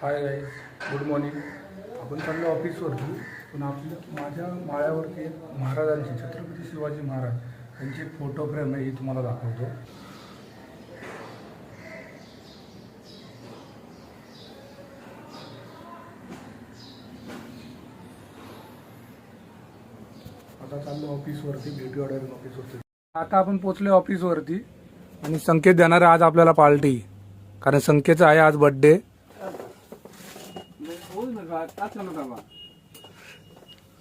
Hi guys, good morning. आपण चाललो ऑफिसवरती, पण माझ्या माळ्यावरती महाराजांची, छत्रपती शिवाजी महाराज यांची फोटो फ्रेम आहे, ही तुम्हाला दाखवतो. आता चाललो ऑफिसवरती, ब्युटी ऑर्डर ऑफिसवरती. आता आपण पोचलो ऑफिसवरती आणि संकेत देणार आहे आज आपल्याला पार्टी, कारण संकेतचा आहे आज बर्थडे.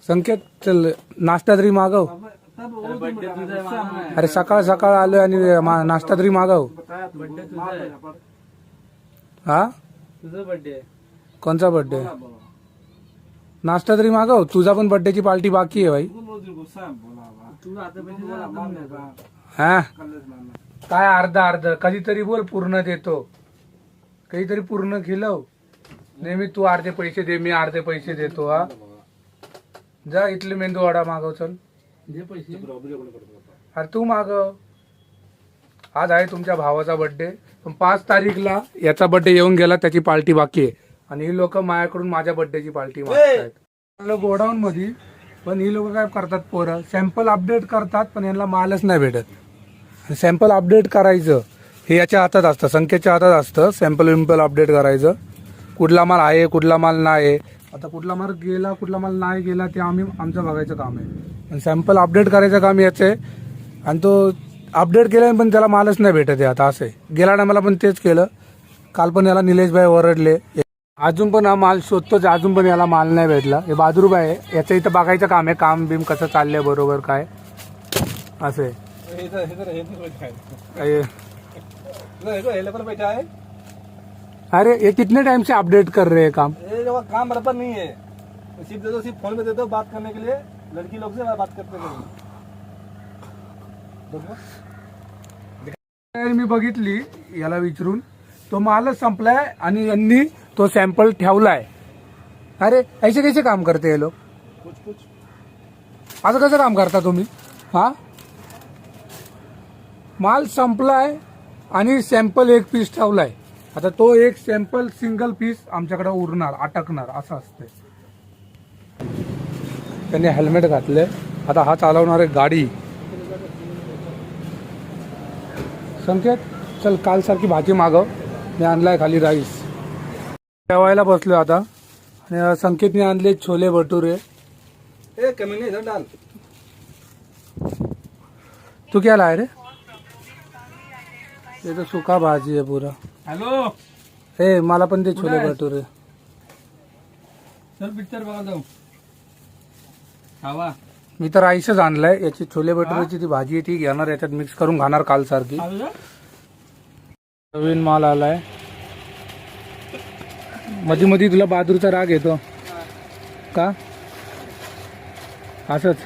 संकेत चल नाश्ता तरी मागव. अरे सकाळ सकाळ आलोय आणि नाश्ता तरी मागव. हा तुझा बर्थडे कोणचा बर्थडे? नाश्ता तरी मागव. तुझा पण बर्थडेची पार्टी बाकी आहे भाई. हा काय अर्धा अर्ध कधीतरी बोल, पूर्ण देतो. कधीतरी पूर्ण खिलव. नेहमी तू अर्धे पैसे दे, मी अर्धे पैसे देतो. हा जा इथले मेंदू वडा मागव. चल जे पैसे अरे तू मागव. आज आहे तुमच्या भावाचा बर्थडे, पण 5 तारीखला याचा बर्थडे येऊन गेला, त्याची पार्टी बाकी आहे. आणि ही लोक माझ्याकडून माझ्या बर्थडेची पार्टी मागतायत गोडाऊन मध्ये. पण ही लोक काय करतात, पोरं सॅम्पल अपडेट करतात, पण यांना मालच नाही भेटत. सॅम्पल अपडेट करायचं हे याच्या हातात असतं, संकेतच्या हातात असतं. सॅम्पल अपडेट करायचं, कुठला माल आहे कुठला माल नाही. आता कुठला माल गेला कुठला माल नाही गेला ते आमचं बघायचं काम आहे. आणि सॅम्पल अपडेट करायचं काम याचं आहे. आणि तो अपडेट केला पण त्याला मालच नाही भेटत आहे. आता असं आहे, गेला ना मला पण तेच केलं. काल पण याला निलेश भाई ओरडले. अजून पण हा माल शोधतोच, अजून पण याला माल नाही भेटला. हे बहादूरभाई आहे, याचं इथं बघायचं काम आहे. काम बिम कसं चाललंय बरोबर काय असं आहे. अरे ये कितने टाइम से अपडेट कर रहे हैं काम? काम बराबर नहीं है. सिर्फ फोन में दे दो बात करने के लिए. लड़की लोग से बात करते हैं. मी बघितली याला विचारून, तो मालच संपलाय आणि यांनी तो सॅम्पल ठेवलाय. अरे ऐसे कैसे काम करते हे लोक? कुछ असं कसं काम करता तुम्ही? हा माल संपलाय आणि सॅम्पल एक पीस ठेवलाय. आता तो एक सॅम्पल सिंगल पीस आमच्याकडे उरणार, अटकणार असं असतंय. त्यांनी हेल्मेट घातलंय. आता हा चालवणार आहे गाडी. संकेत चल, काल सारखी भाजी मागव. मी आणलाय खाली राईस. जेवायला बसलो आता. आणि संकेतने आणले छोले भटुरे. कमी नहीं इधर डाल. तू क्या लाए रे? ये तो सूखा भाजी है पूरा. हॅलो, हे मला पण ते छोले भटुरे. चल पिक्चर बघा जाऊ. खावा. मी तर राईसच आणलाय. याची छोले भटुरेची ती भाजी आहे ती घेणार, याच्यात मिक्स करून खाणार काल सारखी. नवीन माल आलाय. मध्ये मध्ये तुला बहादूरचा राग येतो का? असंच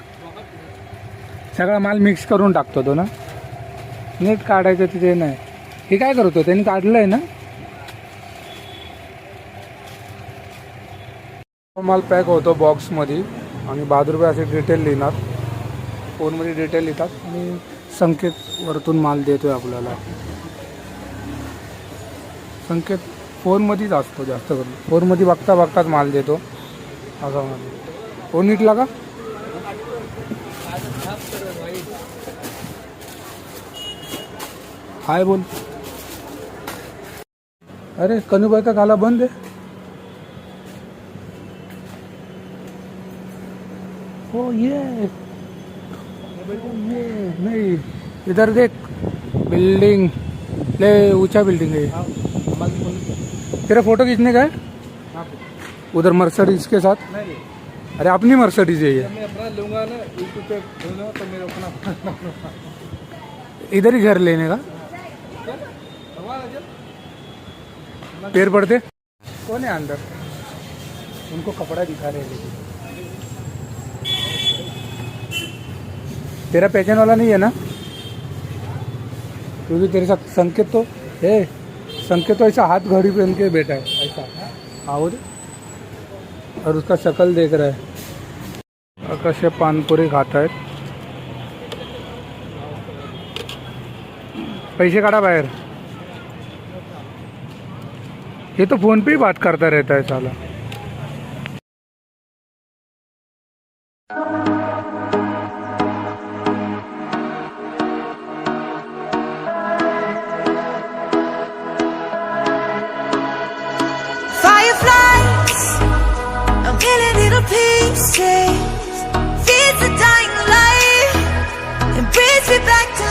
सगळा माल मिक्स करून टाकतो तो ना. नीट काढायचं तिथे नाही. हे काय करतो त्यांनी काढलंय ना. माल पॅक होतो बॉक्स मध्ये आणि बहादूरभाई असे डिटेल लिहिणार. फोनमध्ये डिटेल लिहितात आणि संकेत वरतून माल देतोय आपल्याला. संकेत फोनमध्येच असतो जास्त करून. फोनमध्ये बघता बघताच माल देतो असा माल. फोन नीटला का? हाय बोल. अरे कनूभाई का गाला बंद है. ओ ये नहीं, इधर देख, बिल्डिंग ले ऊंचा बिल्डिंग है. तेरा फोटो खींचने का है उधर मर्सिडीज के साथ? अरे अपनी मर्सिडीज है ये. मैं अपना लूंगा ना, यूट्यूब पे दूंगा तो मेरा अपना. इधर ही घर लेने का पैर पड़ते. कौन है अंदर? उनको कपड़ा दिखा रहे हैं. तेरा पहचान वाला नहीं है ना? क्योंकि तेरे साथ संकेत तो ऐसा हाथ घड़ी पहन के बैठा है ऐसा. हाँ वो और उसका शक्ल देख रहा है. कसे पानपुरी खात आहेत. पैसे काढा बाहेर. ये तो फोन पे ही बात करता रहता है साला. Fireflies, a million little pieces, feeds the dying light and brings me back to